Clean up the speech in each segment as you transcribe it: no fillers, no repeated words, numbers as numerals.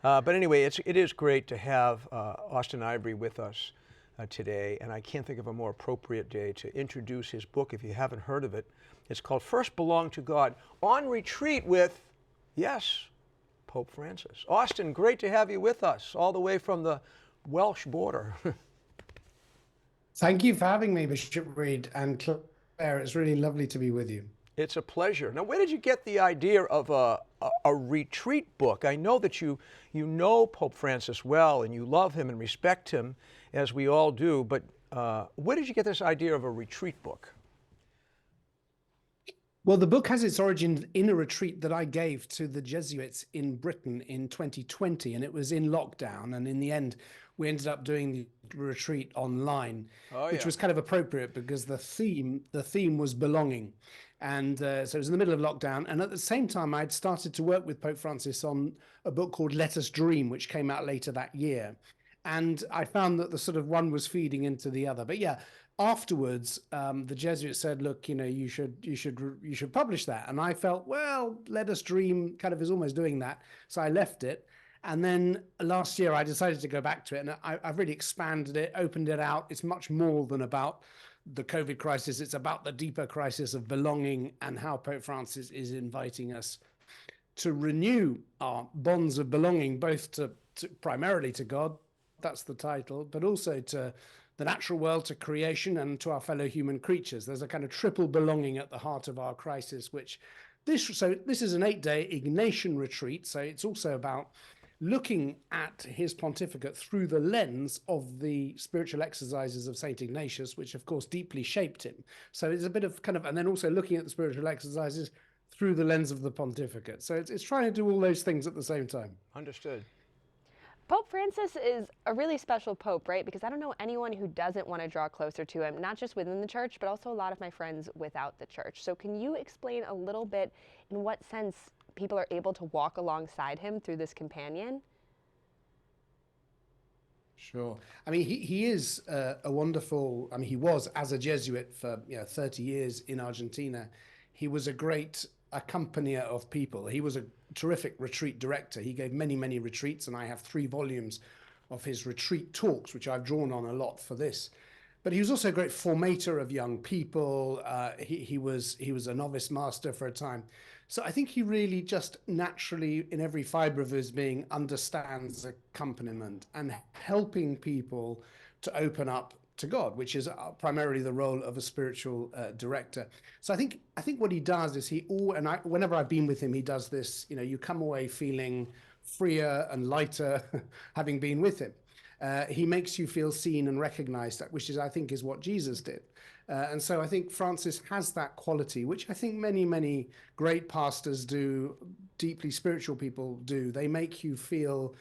But anyway, it is great to have Austen Ivereigh with us today, and I can't think of a more appropriate day to introduce his book if you haven't heard of it. It's called First Belong to God, on retreat with, yes, Pope Francis. Austen, great to have you with us, all the way from the Welsh border. Thank you for having me, Bishop Reed and Claire. It's really lovely to be with you. It's a pleasure. Now, where did you get the idea of a retreat book? I know that you know Pope Francis well and you love him and respect him, as we all do, but where did you get this idea of a retreat book? Well, the book has its origins in a retreat that I gave to the Jesuits in Britain in 2020, and it was in lockdown. And in the end, we ended up doing the retreat online, which was kind of appropriate because the theme was belonging. And so it was in the middle of lockdown. And at the same time, I'd started to work with Pope Francis on a book called Let Us Dream, which came out later that year. And I found that the sort of one was feeding into the other. But yeah, afterwards, the Jesuits said, look, you should publish that. And I felt, well, Let Us Dream kind of is almost doing that. So I left it. And then last year, I decided to go back to it. And I've really expanded it, opened it out. It's much more than about the COVID crisis. It's about the deeper crisis of belonging and how Pope Francis is inviting us to renew our bonds of belonging, both to primarily to God, that's the title, but also to the natural world, to creation, and to our fellow human creatures. There's a kind of triple belonging at the heart of our crisis, this is an 8-day Ignatian retreat. So it's also about looking at his pontificate through the lens of the spiritual exercises of St. Ignatius, which of course deeply shaped him. So it's a bit of and then also looking at the spiritual exercises through the lens of the pontificate. So it's trying to do all those things at the same time. Understood. Pope Francis is a really special pope, right? Because I don't know anyone who doesn't want to draw closer to him, not just within the church, but also a lot of my friends without the church. So can you explain a little bit in what sense people are able to walk alongside him through this companion? Sure. I mean, he is a wonderful, he was, as a Jesuit for 30 years in Argentina, he was a great accompanier of people. He was a terrific retreat director. He gave many, many retreats, and I have 3 volumes of his retreat talks, which I've drawn on a lot for this. But he was also a great formator of young people. He was a novice master for a time. So I think he really just naturally, in every fiber of his being, understands accompaniment and helping people to open up to God, which is primarily the role of a spiritual director. So I think what he does is whenever I've been with him, he does this. You come away feeling freer and lighter, having been with him. He makes you feel seen and recognized, which I think is what Jesus did. And so I think Francis has that quality, which I think many, many great pastors do, deeply spiritual people do. They make you feel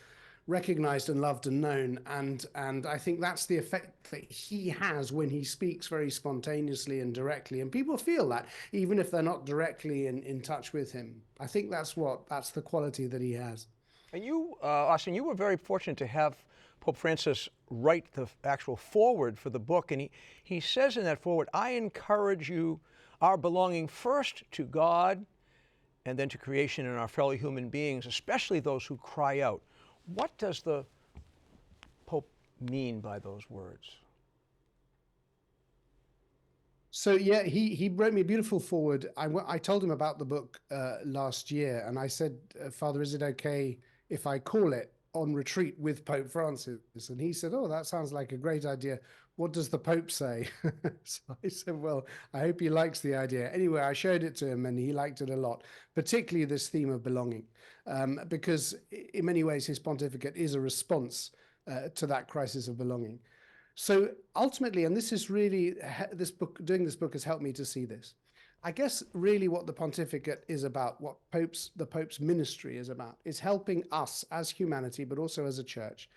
recognized and loved and known. And I think that's the effect that he has when he speaks very spontaneously and directly. And people feel that, even if they're not directly in touch with him. I think that's the quality that he has. And you, Austin, you were very fortunate to have Pope Francis write the actual foreword for the book. And he says in that foreword, I encourage you, our belonging first to God and then to creation and our fellow human beings, especially those who cry out. What does the Pope mean by those words? So yeah, he wrote me a beautiful foreword. I told him about the book last year, and I said, Father, is it okay if I call it On Retreat with Pope Francis? And he said, oh, that sounds like a great idea. What does the Pope say? So I said, well, I hope he likes the idea. Anyway, I showed it to him and he liked it a lot, particularly this theme of belonging, because in many ways his pontificate is a response to that crisis of belonging. So ultimately, and this is really, doing this book has helped me to see this. I guess really what the pontificate is about, what the Pope's ministry is about, is helping us as humanity, but also as a church,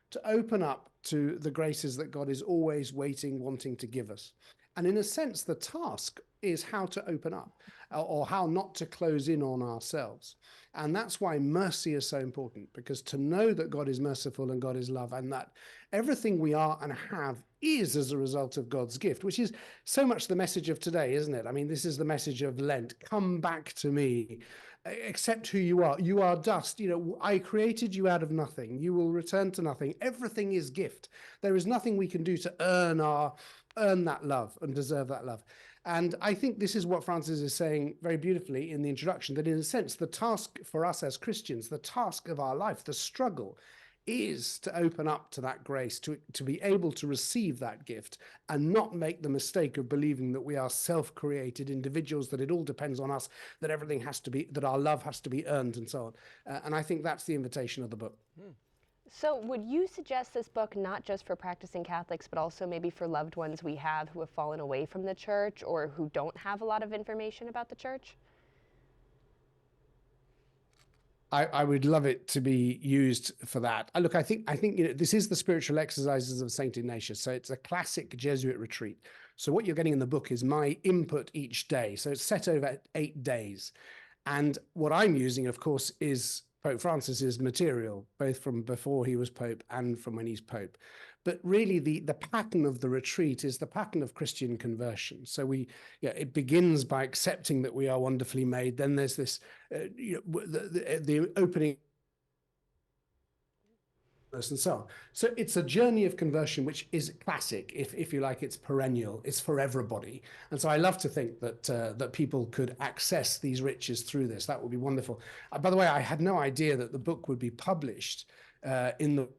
to open up to the graces that God is always wanting to give us. And in a sense, the task is how to open up or how not to close in on ourselves. And that's why mercy is so important, because to know that God is merciful and God is love, and that everything we are and have is as a result of God's gift, which is so much the message of today, isn't it? I mean, this is the message of Lent. Come back to me. accept who you are. You are dust. You know, I created you out of nothing. You will return to nothing. Everything is gift. There is nothing we can do to earn that love and deserve that love. And I think this is what Francis is saying very beautifully in the introduction, that in a sense, the task for us as Christians, the task of our life, the struggle, is to open up to that grace, to be able to receive that gift and not make the mistake of believing that we are self-created individuals, that it all depends on us, that everything has to be, that our love has to be earned and so on. And I think that's the invitation of the book. So would you suggest this book not just for practicing Catholics, but also maybe for loved ones we have who have fallen away from the church or who don't have a lot of information about the church? I would love it to be used for that. Look, I think you know, this is the spiritual exercises of Saint Ignatius. So it's a classic Jesuit retreat. So what you're getting in the book is my input each day. So it's set over 8 days. And what I'm using, of course, is Pope Francis's material, both from before he was Pope and from when he's Pope. But really, the pattern of the retreat is the pattern of Christian conversion. So it begins by accepting that we are wonderfully made. Then there's this, the opening and so on. So it's a journey of conversion, which is classic, if you like, it's perennial, it's for everybody. And so I love to think that that people could access these riches through this. That would be wonderful. By the way, I had no idea that the book would be published in the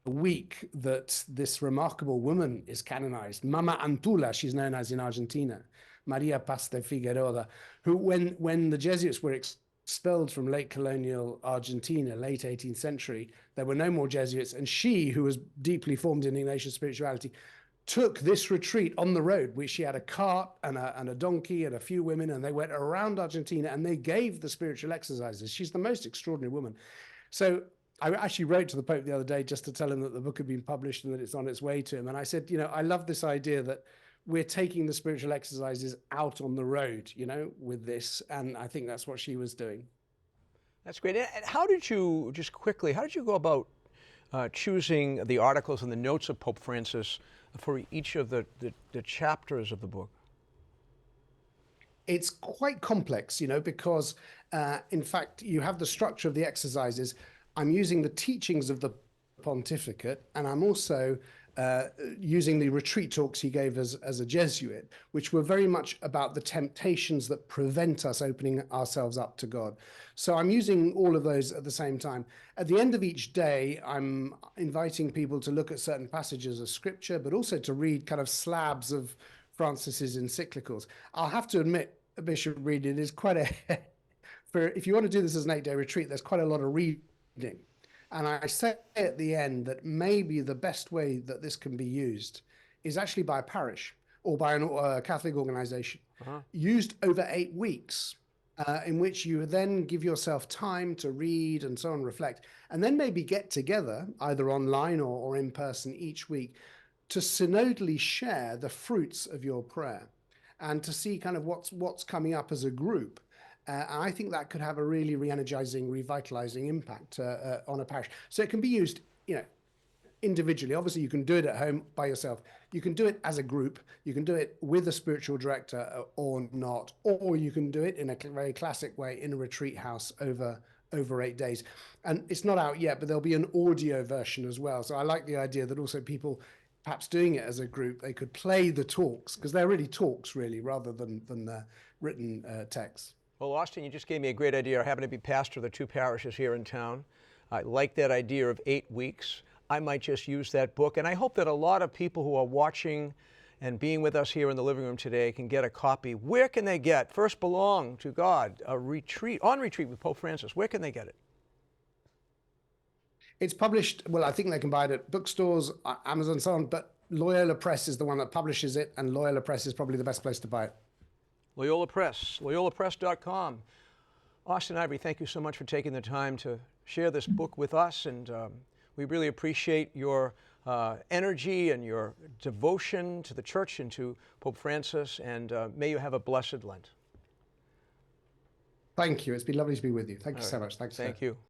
week that this remarkable woman is canonized, Mama Antula, she's known as in Argentina, Maria Paz de Figueroa, who when the Jesuits were expelled from late colonial Argentina, late 18th century, there were no more Jesuits, and she, who was deeply formed in Ignatian spirituality, took this retreat on the road, where she had a cart and a donkey and a few women, and they went around Argentina and they gave the spiritual exercises. She's the most extraordinary woman. So I actually wrote to the Pope the other day just to tell him that the book had been published and that it's on its way to him. And I said, you know, I love this idea that we're taking the spiritual exercises out on the road, you know, with this. And I think that's what she was doing. That's great. And how did you, just quickly, how did you go about choosing the articles and the notes of Pope Francis for each of the chapters of the book? It's quite complex, you know, because in fact, you have the structure of the exercises. I'm using the teachings of the pontificate, and I'm also using the retreat talks he gave as a Jesuit, which were very much about the temptations that prevent us opening ourselves up to God. So I'm using all of those at the same time. At the end of each day, I'm inviting people to look at certain passages of scripture, but also to read kind of slabs of Francis's encyclicals. I'll have to admit, Bishop Reed, it is quite a, if you want to do this as an 8-day retreat, there's quite a lot of reading. And I say at the end that maybe the best way that this can be used is actually by a parish or by a Catholic organization, used over 8 weeks, in which you then give yourself time to read and so on, reflect, and then maybe get together either online or in person each week to synodally share the fruits of your prayer and to see kind of what's coming up as a group. And I think that could have a really re-energizing, revitalizing impact on a parish. So it can be used, you know, individually. Obviously, you can do it at home by yourself. You can do it as a group. You can do it with a spiritual director or not, or you can do it in a very classic way in a retreat house over 8 days. And it's not out yet, but there'll be an audio version as well. So I like the idea that also people, perhaps doing it as a group, they could play the talks, because they're really talks, really, rather than the written texts. Well, Austen, you just gave me a great idea. I happen to be pastor of the 2 parishes here in town. I like that idea of 8 weeks. I might just use that book. And I hope that a lot of people who are watching and being with us here in the living room today can get a copy. Where can they get First Belong to God, a retreat, on retreat with Pope Francis? Where can they get it? It's published, well, I think they can buy it at bookstores, Amazon, so on, but Loyola Press is the one that publishes it, and Loyola Press is probably the best place to buy it. Loyola Press, loyolapress.com. Austen Ivereigh, thank you so much for taking the time to share this book with us, and we really appreciate your energy and your devotion to the Church and to Pope Francis, and may you have a blessed Lent. Thank you. It's been lovely to be with you. Thank you so much. Thanks. Thank you.